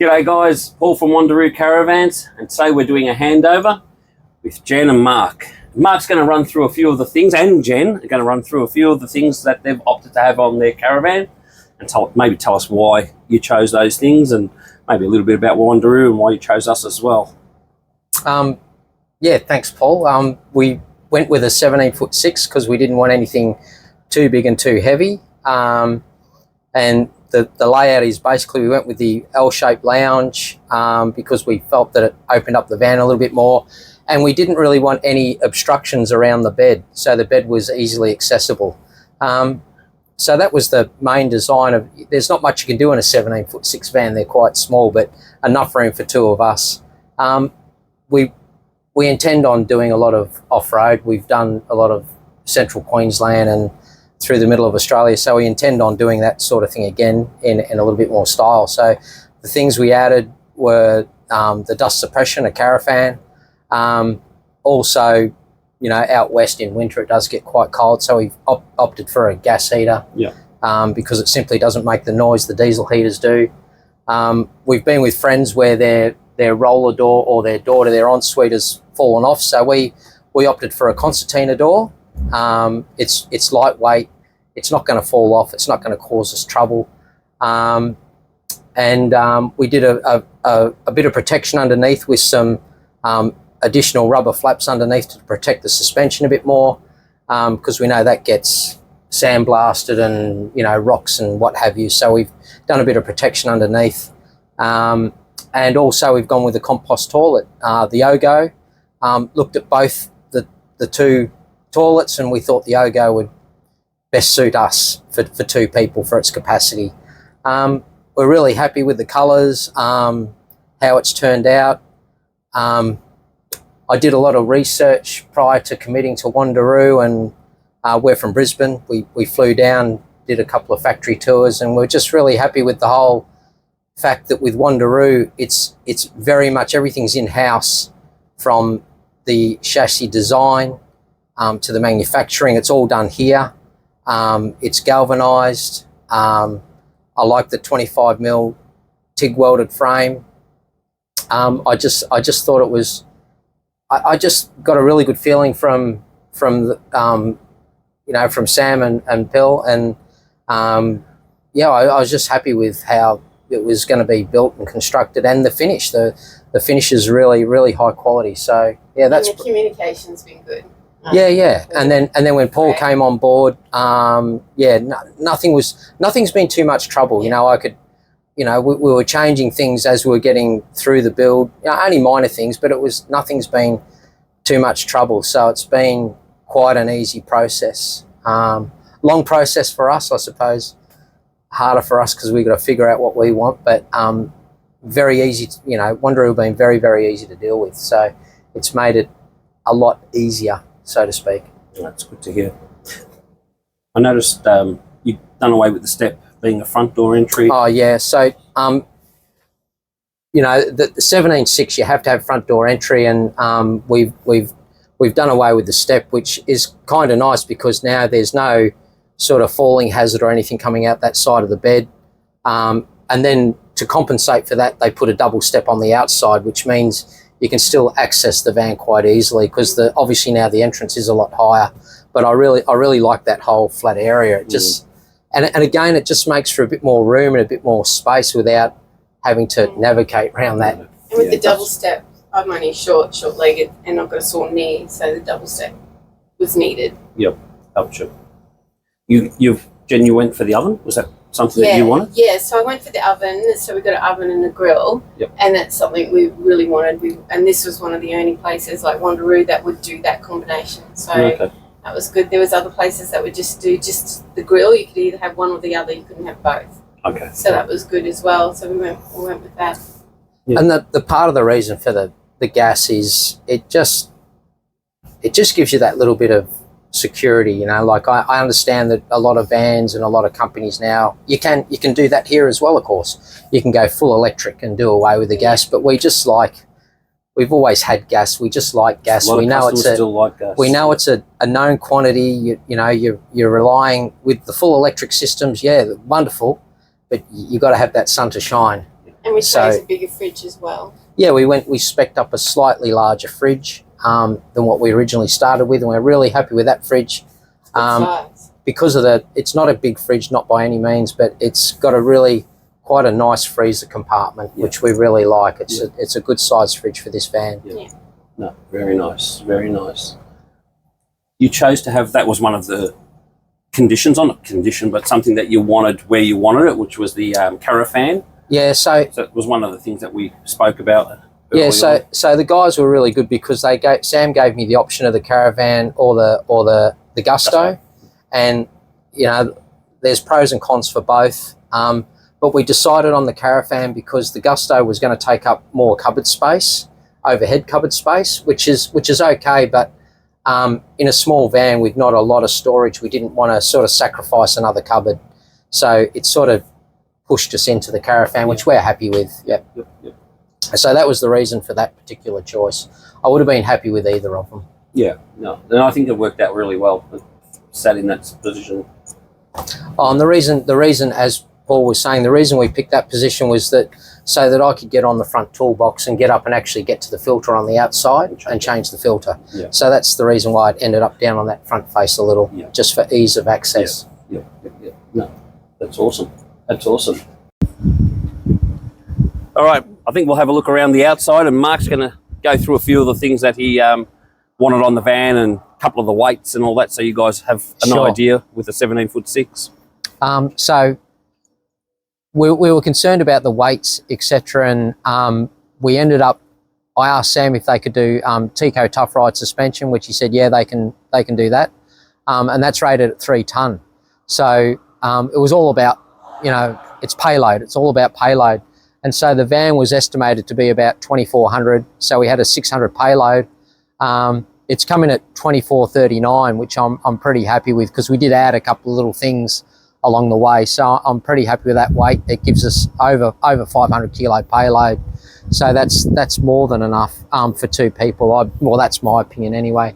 G'day guys, Paul from Wonder Roo Caravans, and today we're doing a handover with Jen and Mark. Mark's going to run through a few of the things, and Jen are going to run through a few of the things that they've opted to have on their caravan, and maybe tell us why you chose those things, and maybe a little bit about Wonder Roo and why you chose us as well. Yeah, thanks Paul. We went with a 17'6" because we didn't want anything too big and too heavy, and the layout is basically we went with the L-shaped lounge because we felt that it opened up the van a little bit more, and we didn't really want any obstructions around the bed, so the bed was easily accessible. So that was the main design of. There's not much you can do in a 17'6" van. They're quite small, but enough room for two of us. We intend on doing a lot of off-road. We've done a lot of central Queensland and through the middle of Australia, so we intend on doing that sort of thing again in a little bit more style. So the things we added were the dust suppression, a caravan. Also, you know, out west in winter it does get quite cold, so we've opted for a gas heater. Yeah. Because it simply doesn't make the noise the diesel heaters do. We've been with friends where their roller door or their door to their ensuite has fallen off, so we opted for a concertina door. It's lightweight, it's not going to fall off, it's not going to cause us trouble, and we did a bit of protection underneath with some additional rubber flaps underneath to protect the suspension a bit more, because we know that gets sandblasted and, you know, rocks and what have you, so we've done a bit of protection underneath. And also we've gone with the compost toilet, the 𝐒𝐿𝐲. Looked at both the two toilets, and we thought the 𝐒𝐿𝐲 would best suit us for two people for its capacity. We're really happy with the colours, how it's turned out. I did a lot of research prior to committing to Wonder Roo, and we're from Brisbane. We flew down, did a couple of factory tours, and we're just really happy with the whole fact that with Wonder Roo, it's very much everything's in-house, from the chassis design to the manufacturing. It's all done here. It's galvanised. I like the 25mm TIG welded frame. I just thought it was. I just got a really good feeling from the, you know, from Sam and Bill, and yeah, I was just happy with how it was going to be built and constructed, and the finish. The finish is really high quality. So yeah, that's. And the communication's been good. Yeah. And then when Paul came on board, yeah, nothing's been too much trouble. You know, we were changing things as we were getting through the build. You know, only minor things, but nothing's been too much trouble. So it's been quite an easy process. Long process for us, I suppose. Harder for us because we've got to figure out what we want, but very easy. You know, Wonder Roo have been very easy to deal with. So it's made it a lot easier, so to speak. That's good to hear. I noticed you've done away with the step being a front door entry. Oh yeah, so you know, the 17'6" you have to have front door entry, and we've done away with the step, which is kind of nice because now there's no sort of falling hazard or anything coming out that side of the bed. And then to compensate for that, they put a double step on the outside, which means you can still access the van quite easily, because obviously now the entrance is a lot higher. But I really like that whole flat area. It just and again, it just makes for a bit more room and a bit more space without having to navigate around that. And with the double step, I'm only short-legged, and I've got a sore knee, so the double step was needed. Yep, helped you. Jen, you went for the oven? Was that something that you wanted? Yeah, so I went for the oven. So we got an oven and a grill. Yep. And that's something we really wanted. And this was one of the only places like Wonder Roo that would do that combination. So that was good. There was other places that would just do just the grill. You could either have one or the other. You couldn't have both. Okay. So that was good as well. So we went with that. Yeah. And the part of the reason for the gas is it just gives you that little bit of security, you know. Like I understand that a lot of vans and a lot of companies now, you can do that here as well. Of course, you can go full electric and do away with the gas, but we've always had gas. We just like gas. We know it's a known quantity. You know, you're relying with the full electric systems. Yeah, wonderful, but you got to have that sun to shine. And we chose a bigger fridge as well. Yeah, we spec'd up a slightly larger fridge than what we originally started with, and we're really happy with that fridge. Because of it's not a big fridge, not by any means, but it's got quite a nice freezer compartment, which we really like. It's a good sized fridge for this van. Yeah. No, very nice, very nice. You chose to have, that was one of the conditions, not condition, but something that you wanted where you wanted it, which was the caravan. Yeah, so it was one of the things that we spoke about. Yeah, so the guys were really good because Sam gave me the option of the caravan or the Gusto, and you know, there's pros and cons for both. But we decided on the caravan because the Gusto was going to take up more cupboard space, overhead cupboard space, which is okay, but in a small van with not a lot of storage, we didn't want to sort of sacrifice another cupboard, so it sort of pushed us into the caravan, which we're happy with. Yep. So that was the reason for that particular choice. I would have been happy with either of them. Yeah, no, and I think it worked out really well. It sat in that position. And the reason, as Paul was saying, the reason we picked that position was so that I could get on the front toolbox and get up and actually get to the filter on the outside and change the filter. Yeah. So that's the reason why it ended up down on that front face a little, just for ease of access. Yeah. No, that's awesome. That's awesome. All right, I think we'll have a look around the outside, and Mark's going to go through a few of the things that he wanted on the van and a couple of the weights and all that, so you guys have an idea with the 17'6". So we were concerned about the weights, etc., and we ended up, I asked Sam if they could do 𝒂𝒂 Tough Ride suspension, which he said, yeah, they can do that, and that's rated at 3 ton. So it was all about, you know, it's payload. It's all about payload. And so the van was estimated to be about 2,400. So we had a 600 payload. It's coming at 2,439, which I'm pretty happy with, because we did add a couple of little things along the way. So I'm pretty happy with that weight. It gives us over 500 kilo payload. So that's more than enough for 2 people. Well, that's my opinion anyway.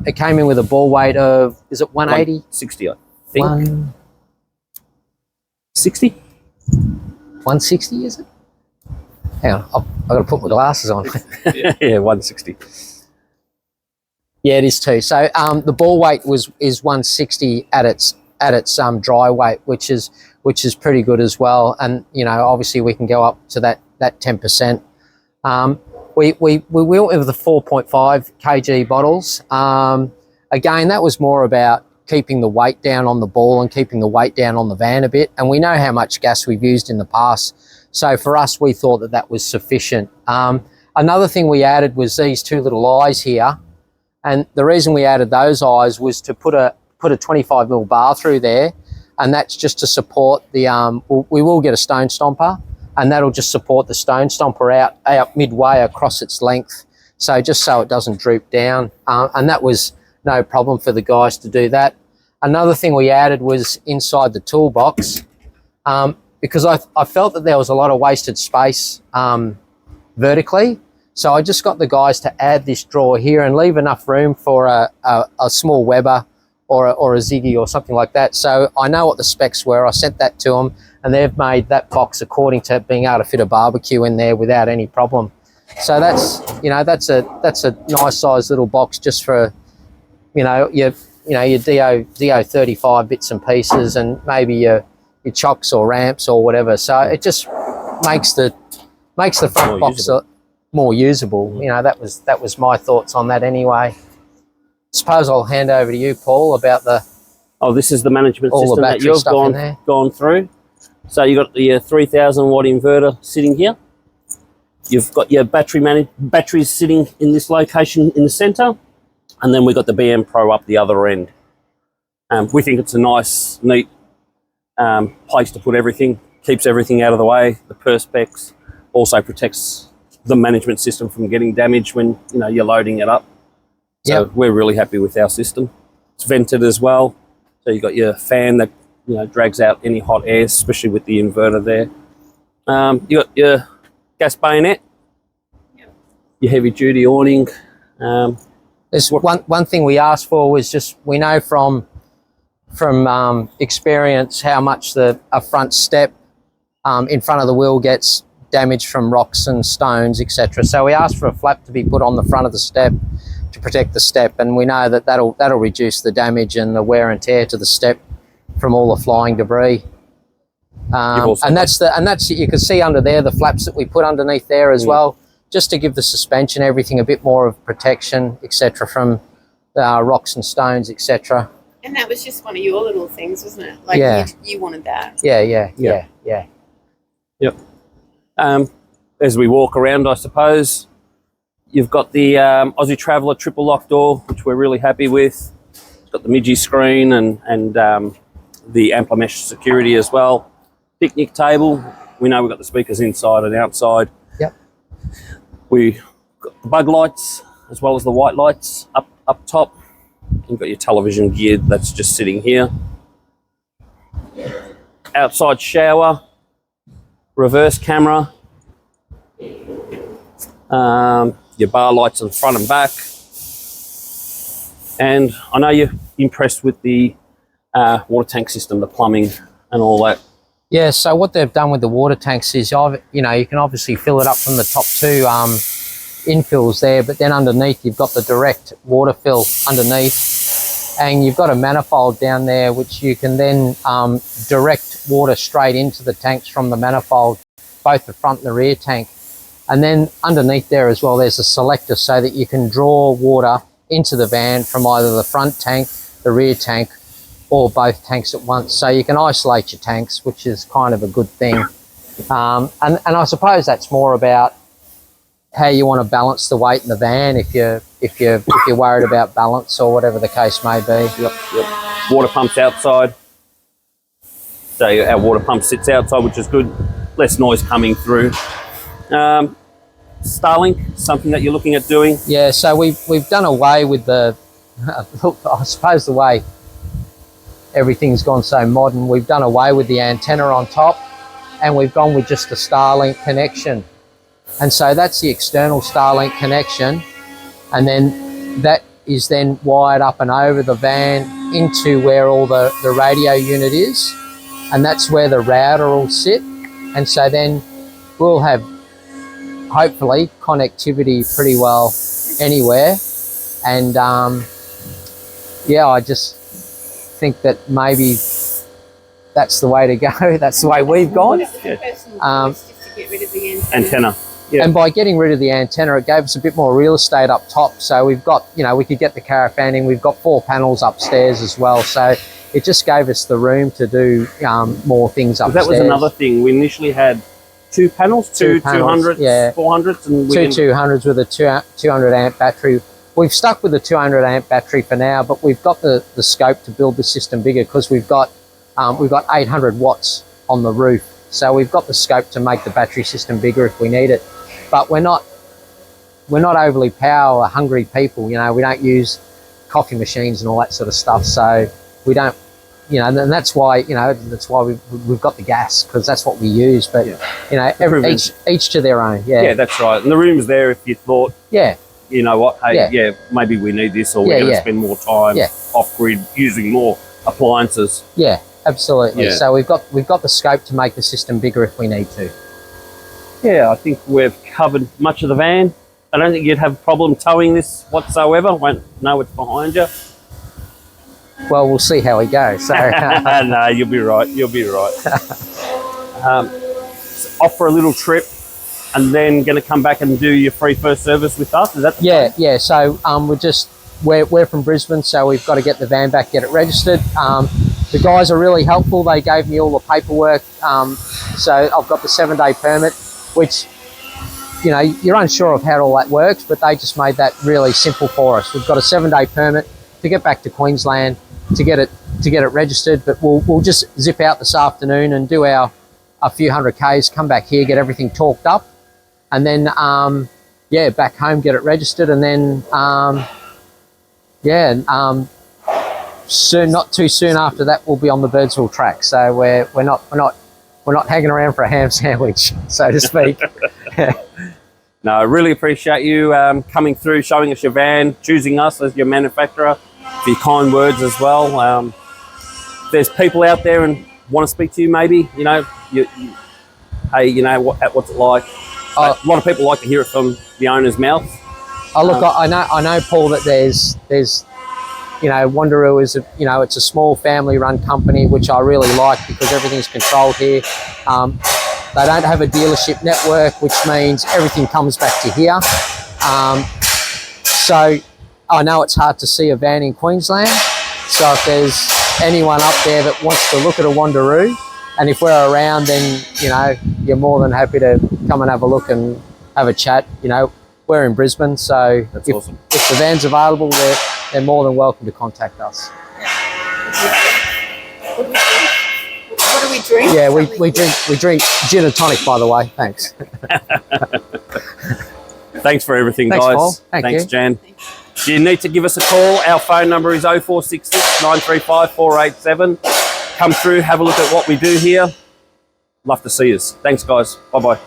It came in with a ball weight of, is it 180? 160, I think. 60? 160, is it? Hang on, I've got to put my glasses on. Yeah, 160. Yeah, it is too. So the ball weight is 160 at its dry weight, which is pretty good as well. And you know, obviously we can go up to that 10%. We went with the 4.5 kg bottles. Again, that was more about keeping the weight down on the ball and keeping the weight down on the van a bit. And we know how much gas we've used in the past. So for us, we thought that was sufficient. Another thing we added was these 2 little eyes here. And the reason we added those eyes was to put a 25mm bar through there. And that's just to support the, we will get a stone stomper, and that'll just support the stone stomper out midway across its length. So just so it doesn't droop down. And that was no problem for the guys to do that. Another thing we added was inside the toolbox, because I felt that there was a lot of wasted space vertically. So I just got the guys to add this drawer here and leave enough room for a small Weber or a Ziggy or something like that. So I know what the specs were. I sent that to them, and they've made that box according to being able to fit a barbecue in there without any problem. So that's, you know, that's a nice sized little box just for, you know, your DO 35 bits and pieces, and maybe your chocks or ramps or whatever. So it just makes the front box more usable. You know, that was my thoughts on that anyway. Suppose I'll hand over to you, Paul, about the this is the management system that you've gone through. So you've got the 3,000 watt inverter sitting here. You've got your batteries sitting in this location in the center. And then we've got the BM Pro up the other end. We think it's a nice, neat place to put everything. Keeps everything out of the way. The Perspex also protects the management system from getting damaged when you're loading it up. So we're really happy with our system. It's vented as well. So you've got your fan that drags out any hot air, especially with the inverter there. You got your gas bayonet, your heavy duty awning. There's one thing we asked for was just, we know from experience how much a front step in front of the wheel gets damage from rocks and stones, etc. So we asked for a flap to be put on the front of the step to protect the step, and we know that that'll reduce the damage and the wear and tear to the step from all the flying debris. And that's you can see under there the flaps that we put underneath there as well, just to give the suspension, everything, a bit more of protection, etc., from rocks and stones, etc. And that was just one of your little things, wasn't it? Like you wanted that. Yeah. Yep. As we walk around, I suppose, you've got the Aussie Traveller triple lock door, which we're really happy with. It's got the 𝐵𝐺 screen and the Amplimesh security as well. Picnic table. We know we've got the speakers inside and outside. Yep. We got the bug lights as well as the white lights up top. You've got your television gear that's just sitting here. Outside shower, reverse camera, your bar lights on front and back. And I know you're impressed with the water tank system, the plumbing and all that. Yeah, so what they've done with the water tanks is, you know, you can obviously fill it up from the top two infills there, but then underneath you've got the direct water fill underneath, and you've got a manifold down there which you can then direct water straight into the tanks from the manifold, both the front and the rear tank. And then underneath there as well, there's a selector so that you can draw water into the van from either the front tank, the rear tank, or both tanks at once. So you can isolate your tanks, which is kind of a good thing. And I suppose that's more about how you want to balance the weight in the van, if you're worried about balance or whatever the case may be. Yep. Water pumps outside. So our water pump sits outside, which is good. Less noise coming through. Starlink, something that you're looking at doing? Yeah, so we've done away with the, I suppose the way everything's gone so modern, we've done away with the antenna on top, and we've gone with just a Starlink connection. And so that's the external Starlink connection, and then that is then wired up and over the van into where all the radio unit is, and that's where the router will sit. And so then we'll have, hopefully, connectivity pretty well anywhere. And yeah, I just think that maybe that's the way to go. That's the way we've gone. Just to get rid of the antenna. Yeah. And by getting rid of the antenna, it gave us a bit more real estate up top. So we've got, you know, we could get the caravan in. We've got 4 panels upstairs as well. So it just gave us the room to do more things upstairs. That was another thing. We initially had 2 panels, two 200s, yeah. 400s. And two 200s with a 200 amp battery. We've stuck with the 200 amp battery for now, but we've got the scope to build the system bigger, because we've got 800 watts on the roof. So we've got the scope to make the battery system bigger if we need it. But we're not overly power hungry people. You know, we don't use coffee machines and all that sort of stuff. So we don't, you know, and that's why, you know, that's why we've got the gas, because that's what we use. But you know, each to their own. Yeah. Yeah, that's right. And the room's there if you thought. Yeah. You know what? Hey, maybe we need this, or we're going to spend more time off grid using more appliances. Yeah, absolutely. Yeah. So we've got the scope to make the system bigger if we need to. Yeah, I think we've covered much of the van. I don't think you'd have a problem towing this whatsoever. Won't know it's behind you. Well, we'll see how we go. So no, you'll be right. You'll be right. Off for a little trip, and then going to come back and do your free first service with us. Is that the plan? Yeah. So we're from Brisbane, so we've got to get the van back, get it registered. The guys are really helpful. They gave me all the paperwork. So I've got the 7-day permit, which, you know, you're unsure of how all that works, but they just made that really simple for us. We've got a 7-day permit to get back to Queensland to get it registered, but we'll just zip out this afternoon and do a few 100 Ks, come back here, get everything talked up, and then back home, get it registered, and then soon, not too soon after that, we'll be on the Birdsville track. So we're not hanging around for a ham sandwich, so to speak. No, I really appreciate you coming through, showing us your van, choosing us as your manufacturer, for your kind words as well. If there's people out there and want to speak to you, maybe, you know, hey, you know, what's it like? A lot of people like to hear it from the owner's mouth. Oh, look, I know, Paul, that there's, you know, Wonder Roo is, you know, it's a small family-run company, which I really like because everything's controlled here. They don't have a dealership network, which means everything comes back to here. So I know it's hard to see a van in Queensland. So if there's anyone up there that wants to look at a Wonder Roo, and if we're around, then, you know, you're more than happy to come and have a look and have a chat. You know, we're in Brisbane, so that's awesome. If the van's available, they're more than welcome to contact us. What do we drink? Yeah, we drink gin and tonic, by the way. Thanks. Thanks for everything, Thanks, guys. Paul. Thanks, Jan. Do you need to give us a call? Our phone number is 0466 935 487. Come through, have a look at what we do here. Love to see us. Thanks, guys. Bye-bye.